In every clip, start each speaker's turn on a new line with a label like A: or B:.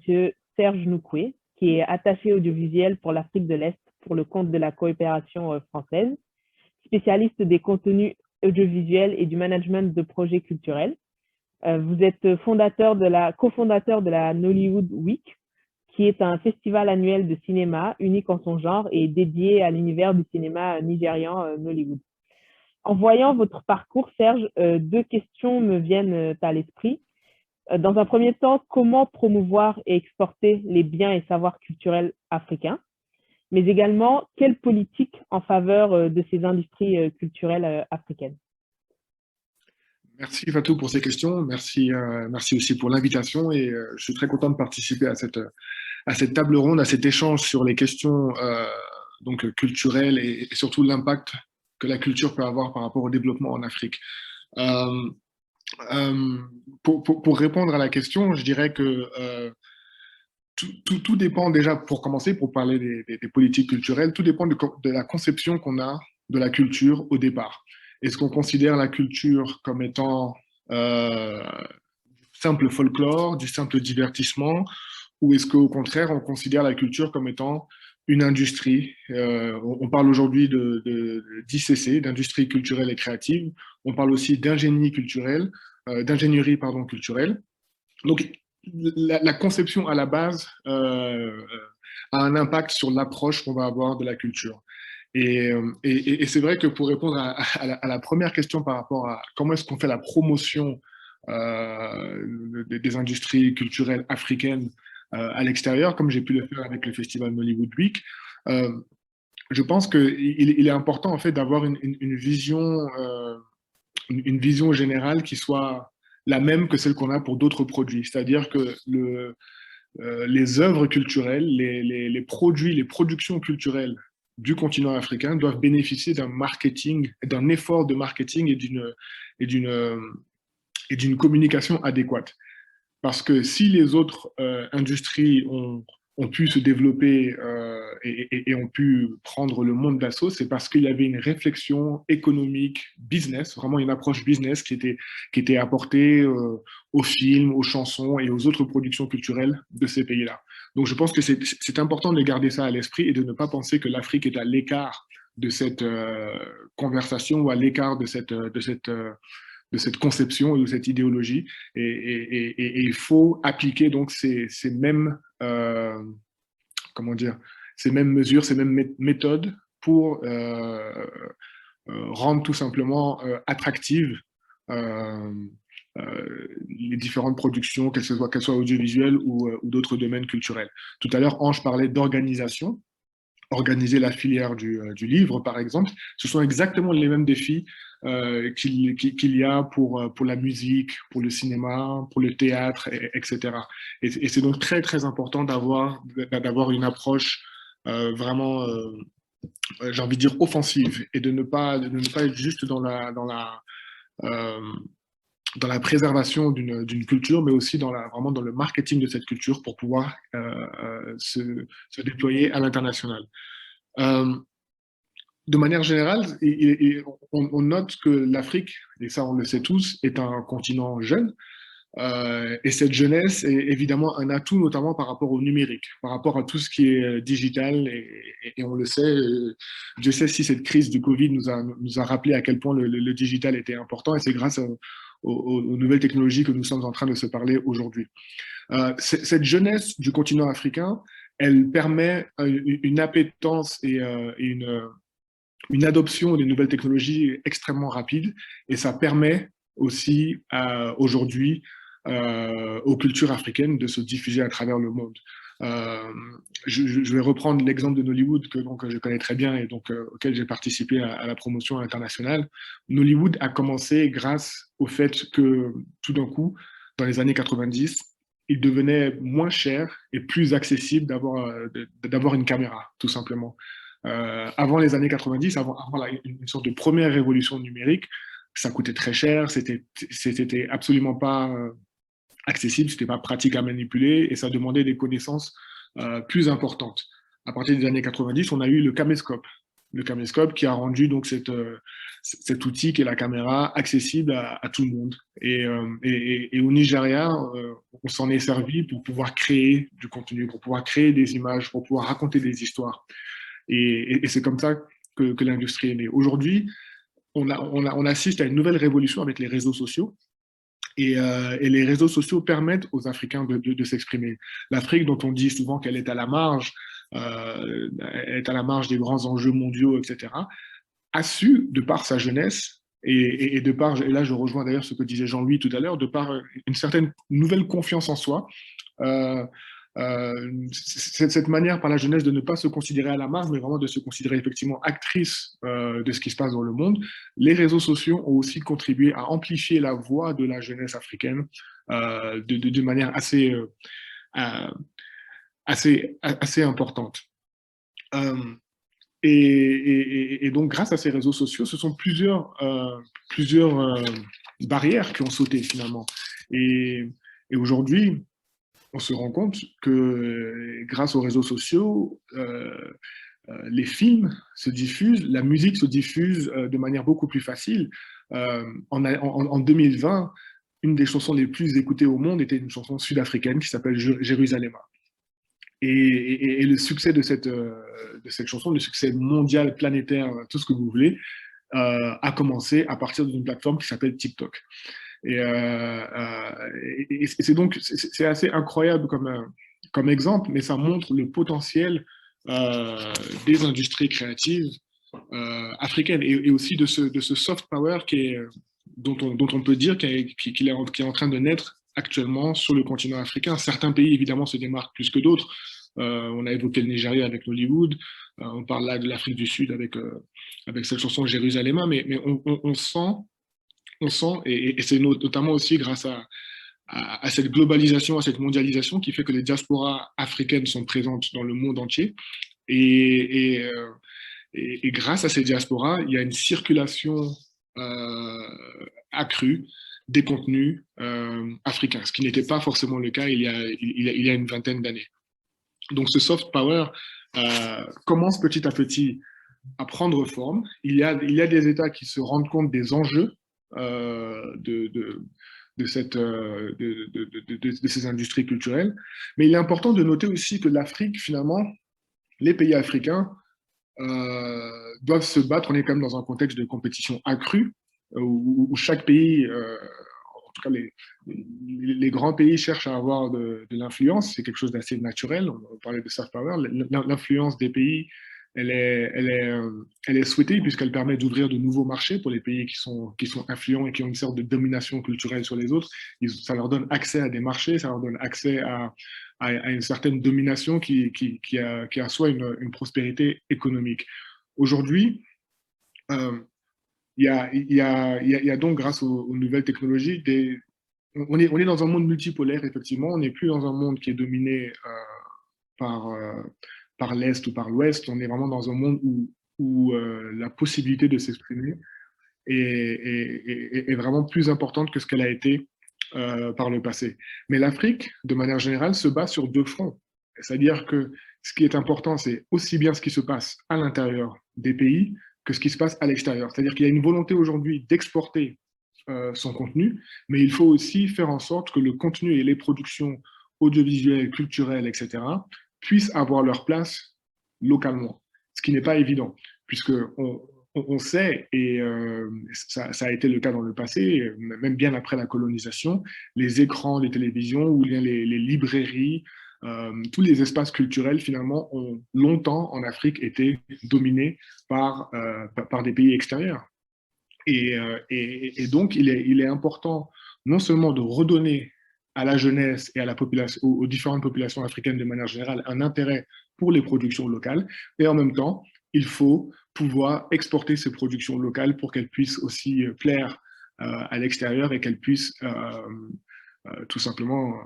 A: Monsieur Serge Noukoué, qui est attaché audiovisuel pour l'Afrique de l'Est pour le compte de la coopération française, spécialiste des contenus audiovisuels et du management de projets culturels. Vous êtes cofondateur de la Nollywood Week, qui est un festival annuel de cinéma unique en son genre et dédié à l'univers du cinéma nigérian Nollywood. En voyant votre parcours, Serge, deux questions me viennent à l'esprit. Dans un premier temps, comment promouvoir et exporter les biens et savoirs culturels africains, mais également, quelle politique en faveur de ces industries culturelles africaines?
B: Merci Fatou pour ces questions, merci aussi pour l'invitation et je suis très content de participer à cette table ronde, à cet échange sur les questions donc culturelles et surtout l'impact que la culture peut avoir par rapport au développement en Afrique. Pour répondre à la question, je dirais que tout dépend déjà, pour commencer, pour parler des politiques culturelles, tout dépend de la conception qu'on a de la culture au départ. Est-ce qu'on considère la culture comme étant simple folklore, du simple divertissement, ou est-ce qu'au contraire, on considère la culture comme étant une industrie? On parle aujourd'hui d'ICC, d'industrie culturelle et créative. On parle aussi d'ingénierie culturelle, culturelle. Donc, la conception à la base a un impact sur l'approche qu'on va avoir de la culture. Et c'est vrai que pour répondre à la première question par rapport à comment est-ce qu'on fait la promotion des industries culturelles africaines à l'extérieur, comme j'ai pu le faire avec le festival Nollywood Week, je pense qu'il est important en fait d'avoir une vision générale qui soit la même que celle qu'on a pour d'autres produits. C'est-à-dire que les œuvres culturelles, les produits, les productions culturelles du continent africain doivent bénéficier d'un marketing, d'un effort de marketing et d'une communication adéquate. Parce que si les autres industries ont pu se développer et ont pu prendre le monde d'assaut, c'est parce qu'il y avait une réflexion économique, business, vraiment une approche business qui était apportée aux films, aux chansons et aux autres productions culturelles de ces pays-là. Donc je pense que c'est important de garder ça à l'esprit et de ne pas penser que l'Afrique est à l'écart de cette conversation ou à l'écart de cette conception ou de cette idéologie. Et il faut appliquer donc ces mêmes, comment dire, ces mêmes mesures, ces mêmes méthodes pour rendre tout simplement attractives les différentes productions, qu'elles soient audiovisuelles ou d'autres domaines culturels. Tout à l'heure, Ange parlait d'organisation. Organiser la filière du livre, par exemple, ce sont exactement les mêmes défis qu'il y a pour la musique, pour le cinéma, pour le théâtre, etc. Et c'est donc très, très important d'avoir une approche vraiment, j'ai envie de dire, offensive et de ne pas être juste dans la préservation d'une culture, mais aussi vraiment dans le marketing de cette culture pour pouvoir se déployer à l'international. De manière générale, on note que l'Afrique, et ça on le sait tous, est un continent jeune, et cette jeunesse est évidemment un atout, notamment par rapport au numérique, par rapport à tout ce qui est digital, et on le sait, Dieu sait si cette crise du Covid nous a rappelé à quel point le digital était important, et c'est grâce aux nouvelles technologies que nous sommes en train de se parler aujourd'hui. Cette jeunesse du continent africain, elle permet une appétence et une adoption des nouvelles technologies extrêmement rapide, et ça permet aussi aujourd'hui aux cultures africaines de se diffuser à travers le monde. Je vais reprendre l'exemple de Nollywood que je connais très bien et donc auquel j'ai participé à la promotion internationale. Nollywood a commencé grâce au fait que tout d'un coup, dans les années 90, il devenait moins cher et plus accessible d'avoir une caméra, tout simplement. Avant les années 90, avant une sorte de première révolution numérique, ça coûtait très cher, c'était absolument pas accessible, c'était pas pratique à manipuler et ça demandait des connaissances plus importantes. À partir des années 90, on a eu le caméscope. le caméscope, qui a rendu donc cet outil qui est la caméra accessible à tout le monde. Et au Nigeria, on s'en est servi pour pouvoir créer du contenu, pour pouvoir créer des images, pour pouvoir raconter des histoires. Et c'est comme ça que l'industrie est née. Aujourd'hui, on assiste à une nouvelle révolution avec les réseaux sociaux. Et les réseaux sociaux permettent aux Africains de s'exprimer. L'Afrique, dont on dit souvent qu'elle est à la marge, elle est à la marge des grands enjeux mondiaux, etc., a su, de par sa jeunesse, et de par, et là je rejoins d'ailleurs ce que disait Jean-Louis tout à l'heure, de par une certaine nouvelle confiance en soi, euh, cette manière par la jeunesse de ne pas se considérer à la marge, mais vraiment de se considérer effectivement actrice de ce qui se passe dans le monde. Les réseaux sociaux ont aussi contribué à amplifier la voix de la jeunesse africaine de manière euh, assez importante. Euh, et donc, grâce à ces réseaux sociaux, ce sont plusieurs barrières qui ont sauté finalement. Et aujourd'hui, on se rend compte que grâce aux réseaux sociaux, les films se diffusent, la musique se diffuse de manière beaucoup plus facile. En 2020, une des chansons les plus écoutées au monde était une chanson sud-africaine qui s'appelle Jérusalem. Et le succès de cette chanson, le succès mondial, planétaire, tout ce que vous voulez, a commencé à partir d'une plateforme qui s'appelle TikTok. Et c'est donc c'est assez incroyable comme exemple, mais ça montre le potentiel des industries créatives africaines et aussi de ce soft power dont on peut dire qu'il est en train de naître actuellement sur le continent africain. Certains pays, évidemment, se démarquent plus que d'autres. On a évoqué le Nigeria avec Nollywood, on parle là de l'Afrique du Sud avec cette chanson Jérusalem, mais on sent, et c'est notamment aussi grâce à cette globalisation, à cette mondialisation qui fait que les diasporas africaines sont présentes dans le monde entier. Et grâce à ces diasporas, il y a une circulation accrue des contenus africains, ce qui n'était pas forcément le cas il y a une vingtaine d'années. Donc ce soft power commence petit à petit à prendre forme. Il y a des États qui se rendent compte des enjeux de ces industries culturelles. Mais il est important de noter aussi que l'Afrique, finalement, les pays africains doivent se battre. On est quand même dans un contexte de compétition accrue, où chaque pays, en tout cas les grands pays cherchent à avoir de l'influence. C'est quelque chose d'assez naturel. On parlait de soft power. L'influence des pays, elle est souhaitée puisqu'elle permet d'ouvrir de nouveaux marchés pour les pays qui sont influents et qui ont une sorte de domination culturelle sur les autres. Ça leur donne accès à des marchés, ça leur donne accès à une certaine domination qui assoit une prospérité économique. Aujourd'hui, il y a donc, grâce aux nouvelles technologies, on est dans un monde multipolaire, effectivement. On n'est plus dans un monde qui est dominé par, par l'Est ou par l'Ouest. On est vraiment dans un monde où la possibilité de s'exprimer est vraiment plus importante que ce qu'elle a été par le passé. Mais l'Afrique, de manière générale, se bat sur deux fronts. C'est-à-dire que ce qui est important, c'est aussi bien ce qui se passe à l'intérieur des pays que ce qui se passe à l'extérieur. C'est-à-dire qu'il y a une volonté aujourd'hui d'exporter son contenu, mais il faut aussi faire en sorte que le contenu et les productions audiovisuelles, culturelles, etc., puissent avoir leur place localement, ce qui n'est pas évident, puisque on sait, et ça a été le cas dans le passé, même bien après la colonisation, les écrans, les télévisions ou les librairies, tous les espaces culturels, finalement, ont longtemps en Afrique été dominés par des pays extérieurs. Et donc, il est important non seulement de redonner à la jeunesse et à la population, aux différentes populations africaines de manière générale un intérêt pour les productions locales, et en même temps, il faut pouvoir exporter ces productions locales pour qu'elles puissent aussi plaire à l'extérieur et qu'elles puissent tout simplement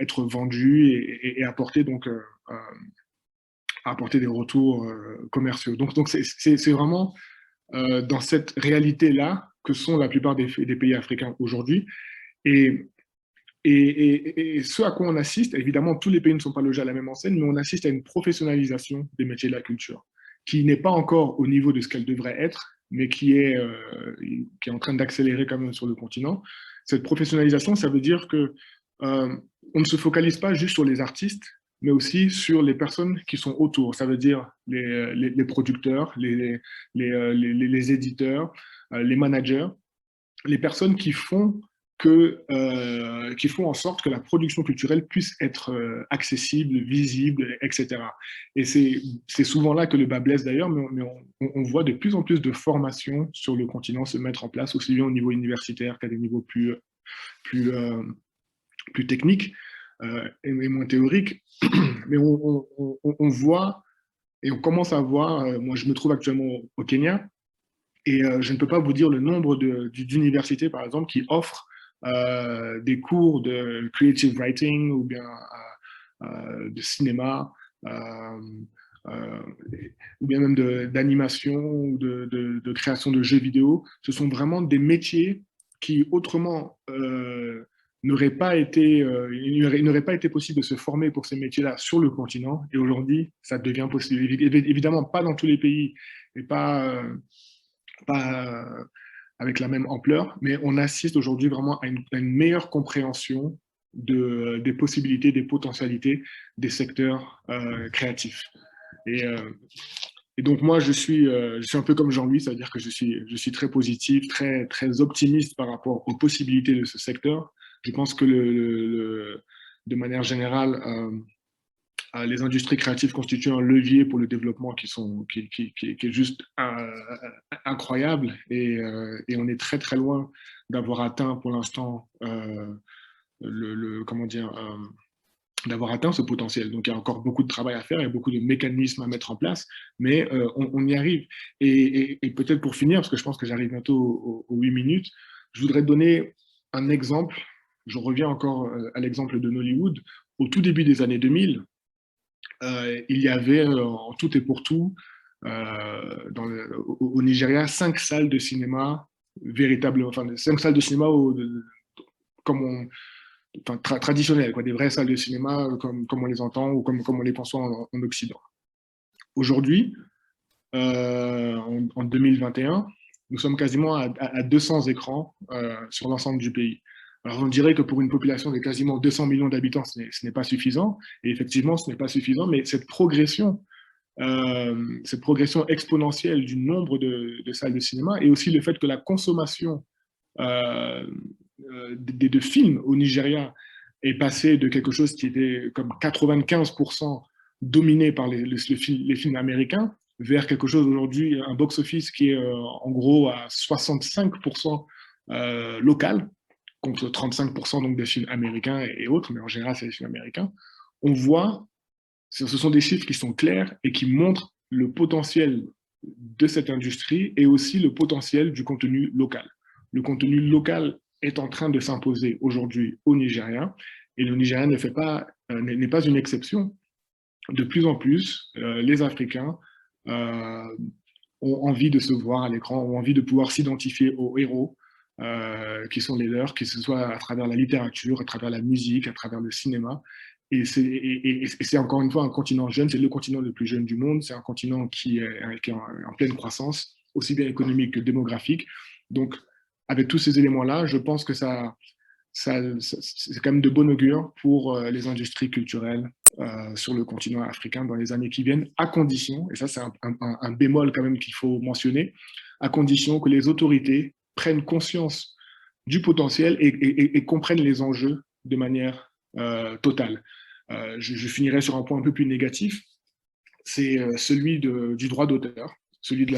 B: être vendues et apporter donc apporter des retours commerciaux. Donc c'est vraiment dans cette réalité-là que sont la plupart des pays africains aujourd'hui. Et, et ce à quoi on assiste, évidemment, tous les pays ne sont pas logés à la même enseigne, mais on assiste à une professionnalisation des métiers de la culture. qui n'est pas encore au niveau de ce qu'elle devrait être, mais qui est en train d'accélérer quand même sur le continent. Cette professionnalisation, ça veut dire que on ne se focalise pas juste sur les artistes, mais aussi sur les personnes qui sont autour. Ça veut dire les producteurs, les éditeurs, les managers, les personnes qui font en sorte que la production culturelle puisse être accessible, visible, etc. Et c'est souvent là que le bas blesse d'ailleurs, mais on voit de plus en plus de formations sur le continent se mettre en place, aussi bien au niveau universitaire qu'à des niveaux plus, euh, plus techniques et moins théoriques. Mais on voit et on commence à voir, moi je me trouve actuellement au Kenya, et je ne peux pas vous dire le nombre d'universités, par exemple, qui offrent des cours de creative writing ou bien de cinéma, euh, euh, ou bien même d'animation ou de création de jeux vidéo. Ce sont vraiment des métiers qui autrement il n'aurait pas été possible de se former pour ces métiers-là sur le continent. Et aujourd'hui, ça devient possible. Évidemment, pas dans tous les pays et pas avec la même ampleur, mais on assiste aujourd'hui vraiment à une meilleure compréhension des possibilités, des potentialités des secteurs créatifs. Et, euh, et, donc moi, je suis un peu comme Jean-Louis, c'est-à-dire que je suis très positif, très optimiste par rapport aux possibilités de ce secteur. Je pense que de manière générale, les industries créatives constituent un levier pour le développement qui est juste incroyable et on est très loin d'avoir atteint pour l'instant comment dire d'avoir atteint ce potentiel. Donc il y a encore beaucoup de travail à faire, il y a beaucoup de mécanismes à mettre en place, mais on y arrive. Et peut-être pour finir, parce que je pense que j'arrive bientôt aux 8 minutes, je voudrais donner un exemple. Je reviens encore à l'exemple de Nollywood. Au tout début des années 2000, il y avait en tout et pour tout au Nigeria 5 salles de cinéma véritablement, enfin 5 salles de cinéma comme traditionnelles, quoi, des vraies salles de cinéma comme on les entend ou comme on les conçoit en Occident. Aujourd'hui, en 2021, nous sommes quasiment à 200 écrans sur l'ensemble du pays. Alors on dirait que pour une population de quasiment 200 millions d'habitants, ce n'est pas suffisant. Et effectivement, ce n'est pas suffisant, mais cette progression exponentielle du nombre de salles de cinéma et aussi le fait que la consommation de films au Nigeria est passée de quelque chose qui était comme 95% dominé par les films américains vers quelque chose aujourd'hui, un box-office qui est en gros à 65% local, contre 35% donc des films américains et autres, mais en général c'est des films américains. On voit, ce sont des chiffres qui sont clairs et qui montrent le potentiel de cette industrie et aussi le potentiel du contenu local. Le contenu local est en train de s'imposer aujourd'hui au Nigeria et le Nigeria n'est pas une exception. De plus en plus, les Africains ont envie de se voir à l'écran, ont envie de pouvoir s'identifier aux héros qui sont les leurs, que ce soit à travers la littérature, à travers la musique, à travers le cinéma. Et c'est encore une fois un continent jeune, c'est le continent le plus jeune du monde, c'est un continent qui est en pleine croissance, aussi bien économique que démographique. Donc, avec tous ces éléments-là, je pense que c'est quand même de bon augure pour les industries culturelles sur le continent africain dans les années qui viennent, à condition, et ça c'est un bémol quand même qu'il faut mentionner, à condition que les autorités prennent conscience du potentiel et comprennent les enjeux de manière totale. Je finirai sur un point un peu plus négatif, c'est celui du droit d'auteur, celui de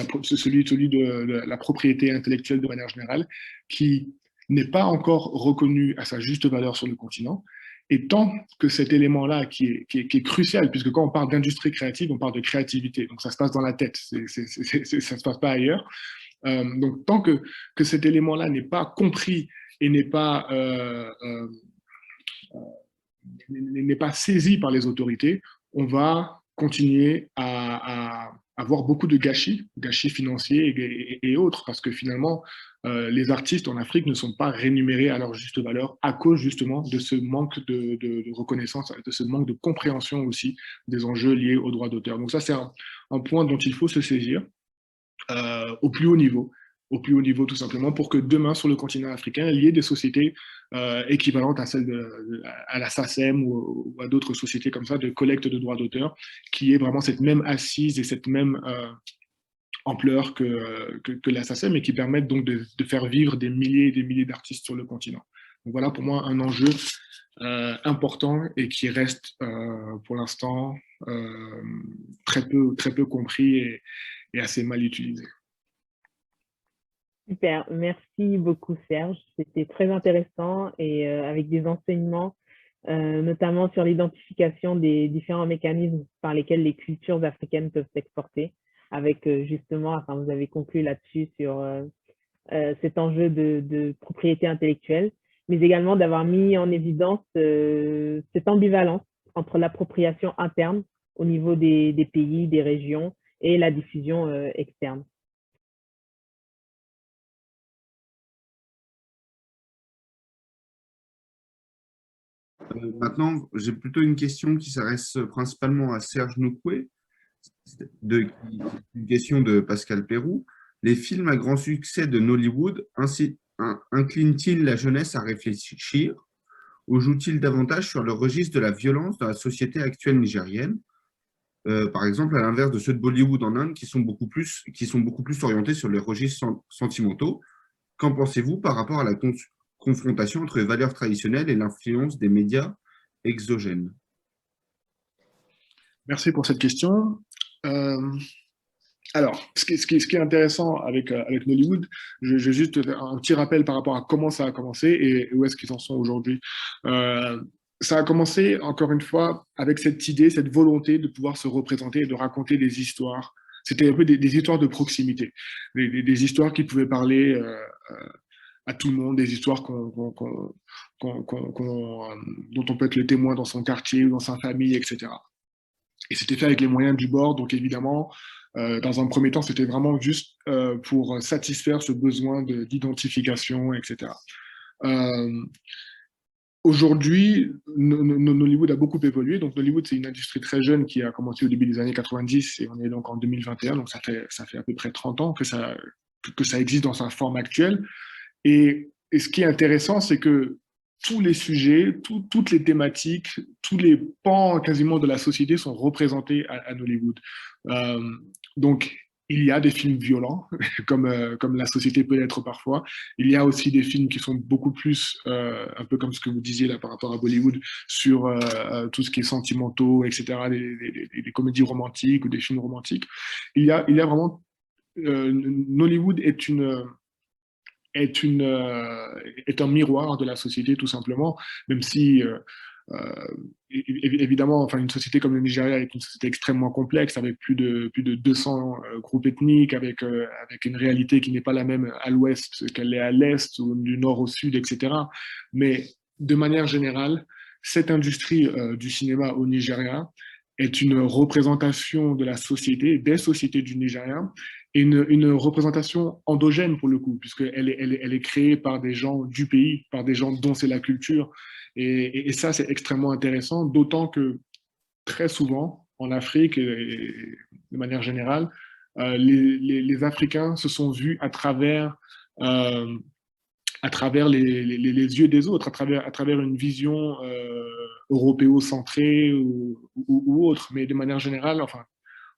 B: la propriété intellectuelle de manière générale, qui n'est pas encore reconnu à sa juste valeur sur le continent. Et tant que cet élément-là, qui est crucial, puisque quand on parle d'industrie créative, on parle de créativité, donc ça se passe dans la tête, ça ne se passe pas ailleurs. Donc tant que cet élément-là n'est pas compris et n'est pas saisi par les autorités, on va continuer à avoir beaucoup de gâchis financiers et autres, parce que finalement, les artistes en Afrique ne sont pas rémunérés à leur juste valeur à cause justement de ce manque de reconnaissance, de ce manque de compréhension aussi des enjeux liés aux droits d'auteur. Donc ça, c'est un point dont il faut se saisir au plus haut niveau, tout simplement, pour que demain, sur le continent africain, il y ait des sociétés équivalentes à celles à la SACEM ou à d'autres sociétés comme ça de collecte de droits d'auteur, qui aient vraiment cette même assise et cette même ampleur que la SACEM et qui permettent donc de faire vivre des milliers et des milliers d'artistes sur le continent. Donc voilà pour moi un enjeu important et qui reste pour l'instant très peu compris et assez mal utilisé.
A: Super, merci beaucoup Serge. C'était très intéressant et avec des enseignements, notamment sur l'identification des différents mécanismes par lesquels les cultures africaines peuvent s'exporter. Avec justement, enfin, vous avez conclu là-dessus sur cet enjeu de propriété intellectuelle, mais également d'avoir mis en évidence cette ambivalence entre l'appropriation interne au niveau des pays, des régions et la diffusion externe.
C: Maintenant, j'ai plutôt une question qui s'adresse principalement à Serge Noukoué, une question de Pascal Pérou. Les films à grand succès de Nollywood inclinent-ils la jeunesse à réfléchir ou jouent-ils davantage sur le registre de la violence dans la société actuelle nigérienne? Par exemple, à l'inverse de ceux de Bollywood en Inde qui sont beaucoup plus orientés sur les registres sentimentaux. Qu'en pensez-vous par rapport à la confrontation entre les valeurs traditionnelles et l'influence des médias exogènes?
B: Merci pour cette question. Alors, ce qui est intéressant avec Nollywood, je vais juste faire un petit rappel par rapport à comment ça a commencé et où est-ce qu'ils en sont aujourd'hui. Ça a commencé, encore une fois, avec cette idée, cette volonté de pouvoir se représenter et de raconter des histoires. C'était un peu des histoires de proximité, des histoires qui pouvaient parler à tout le monde, des histoires dont on peut être le témoin dans son quartier ou dans sa famille, etc. Et c'était fait avec les moyens du bord, donc évidemment, dans un premier temps, c'était vraiment juste pour satisfaire ce besoin d'identification, etc. Aujourd'hui, Nollywood a beaucoup évolué. Donc, Nollywood, c'est une industrie très jeune qui a commencé au début des années 90 et on est donc en 2021. Donc, ça fait à peu près 30 ans que ça existe dans sa forme actuelle. Et ce qui est intéressant, c'est que tous les sujets, toutes les thématiques, tous les pans quasiment de la société sont représentés à Nollywood. Donc, il y a des films violents, comme la société peut l'être parfois. Il y a aussi des films qui sont beaucoup plus, un peu comme ce que vous disiez là par rapport à Bollywood, sur tout ce qui est sentimentaux, etc., des comédies romantiques ou des films romantiques. Il y a vraiment... Nollywood est un miroir de la société, tout simplement, même si, évidemment, enfin, une société comme le Nigeria est une société extrêmement complexe, avec plus de 200 groupes ethniques, avec une réalité qui n'est pas la même à l'ouest qu'elle est à l'est, ou du nord au sud, etc. Mais de manière générale, cette industrie du cinéma au Nigeria est une représentation de la société, des sociétés du Nigeria, et une représentation endogène pour le coup, puisqu'elle elle est créée par des gens du pays, par des gens dont c'est la culture. Et ça, c'est extrêmement intéressant, d'autant que très souvent, en Afrique, et de manière générale, les Africains se sont vus à travers les yeux des autres, à travers une vision européo-centrée ou autre. Mais de manière générale, enfin,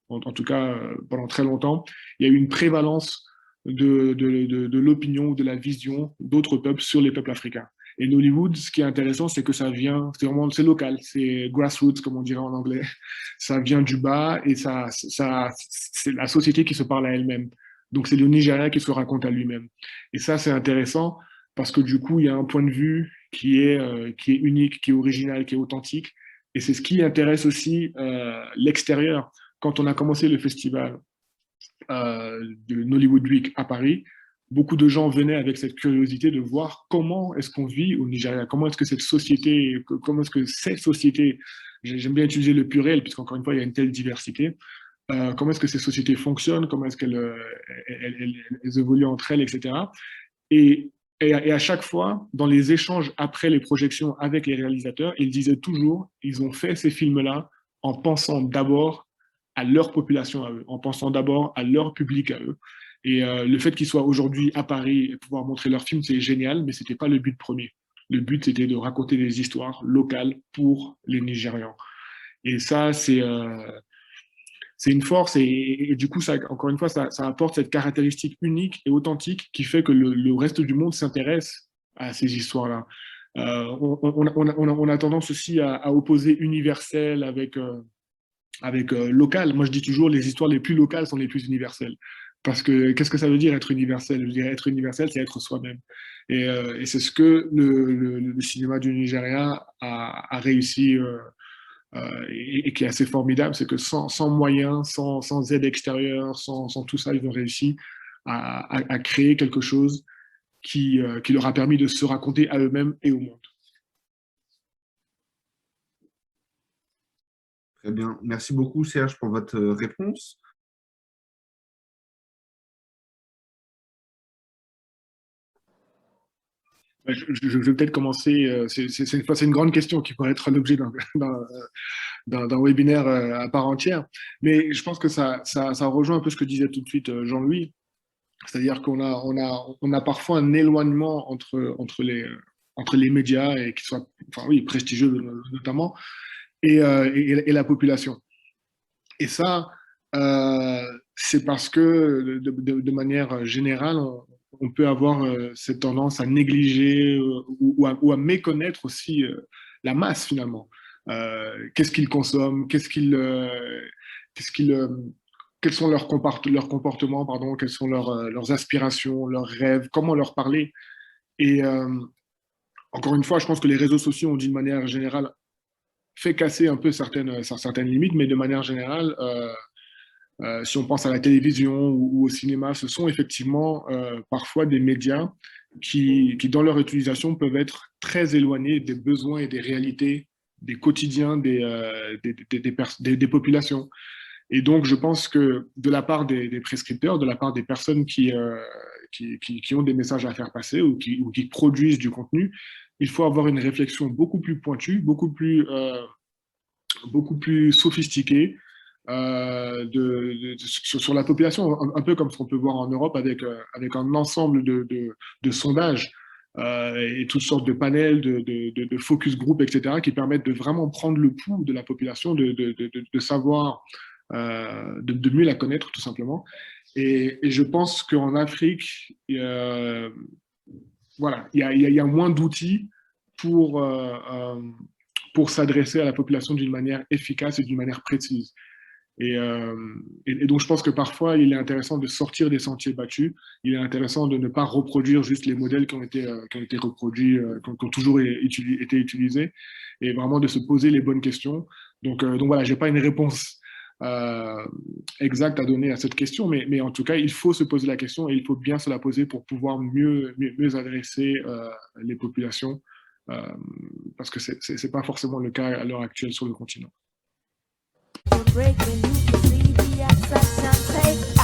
B: en tout cas pendant très longtemps, il y a eu une prévalence de l'opinion ou de la vision d'autres peuples sur les peuples africains. Et Nollywood, ce qui est intéressant, c'est que ça vient, c'est local, c'est grassroots, comme on dirait en anglais. Ça vient du bas et c'est la société qui se parle à elle-même. Donc c'est le Nigeria qui se raconte à lui-même. Et ça, c'est intéressant parce que du coup, il y a un point de vue qui est unique, qui est original, qui est authentique. Et c'est ce qui intéresse aussi l'extérieur. Quand on a commencé le festival de Nollywood Week à Paris, beaucoup de gens venaient avec cette curiosité de voir comment est-ce qu'on vit au Nigeria, comment est-ce que cette société j'aime bien utiliser le pluriel, puisqu'encore une fois, il y a une telle diversité. Comment est-ce que ces sociétés fonctionnent, comment est-ce qu'elles évoluent entre elles, etc. Et, et à chaque fois, dans les échanges après les projections avec les réalisateurs, ils disaient toujours, ils ont fait ces films-là en pensant d'abord à leur population à eux, en pensant d'abord à leur public à eux. Et le fait qu'ils soient aujourd'hui à Paris et pouvoir montrer leurs films, c'est génial, mais ce n'était pas le but premier. Le but, c'était de raconter des histoires locales pour les Nigérians. Et ça, c'est une force et du coup, ça, encore une fois, ça apporte cette caractéristique unique et authentique qui fait que le reste du monde s'intéresse à ces histoires-là. On a tendance aussi à opposer universel avec local. Moi, je dis toujours, les histoires les plus locales sont les plus universelles. Parce que qu'est-ce que ça veut dire être universel? Je dirais être universel, c'est être soi-même. Et c'est ce que le cinéma du Nigeria a réussi et qui est assez formidable, c'est que sans moyens, sans aide extérieure, sans tout ça, ils ont réussi à créer quelque chose qui leur a permis de se raconter à eux-mêmes et au monde.
C: Très bien. Merci beaucoup, Serge, pour votre réponse.
B: Je vais peut-être commencer, c'est une grande question qui pourrait être l'objet d'un webinaire à part entière, mais je pense que ça rejoint un peu ce que disait tout de suite Jean-Louis, c'est-à-dire on a parfois un éloignement entre les médias, et qui soient enfin, oui, prestigieux notamment, et la population. Et ça, c'est parce que de manière générale, on peut avoir cette tendance à négliger ou à méconnaître aussi la masse finalement. Qu'est-ce qu'ils consomment, qu'est-ce qu'ils, quels sont leurs comportements, pardon, quelles sont leurs aspirations, leurs rêves, comment leur parler. Et encore une fois, je pense que les réseaux sociaux ont d'une manière générale fait casser un peu certaines limites, mais de manière générale, si on pense à la télévision ou au cinéma, ce sont effectivement parfois des médias qui, dans leur utilisation, peuvent être très éloignés des besoins et des réalités, des quotidiens des populations. Et donc, je pense que de la part des prescripteurs, de la part des personnes qui ont des messages à faire passer ou qui produisent du contenu, il faut avoir une réflexion beaucoup plus pointue, beaucoup plus sophistiquée sur la population, un peu comme ce qu'on peut voir en Europe avec un ensemble de sondages et toutes sortes de panels, de focus group, etc., qui permettent de vraiment prendre le pouls de la population, de savoir, de mieux la connaître tout simplement. Et je pense qu'en Afrique, voilà, il y a moins d'outils pour s'adresser à la population d'une manière efficace et d'une manière précise. Et donc, je pense que parfois, il est intéressant de sortir des sentiers battus. Il est intéressant de ne pas reproduire juste les modèles qui ont été reproduits, qui ont toujours été utilisés, et vraiment de se poser les bonnes questions. Donc voilà, je n'ai pas une réponse exacte à donner à cette question, mais en tout cas, il faut se poser la question et il faut bien se la poser pour pouvoir mieux adresser les populations, parce que ce n'est pas forcément le cas à l'heure actuelle sur le continent.
D: Break when you can see the outside sunset.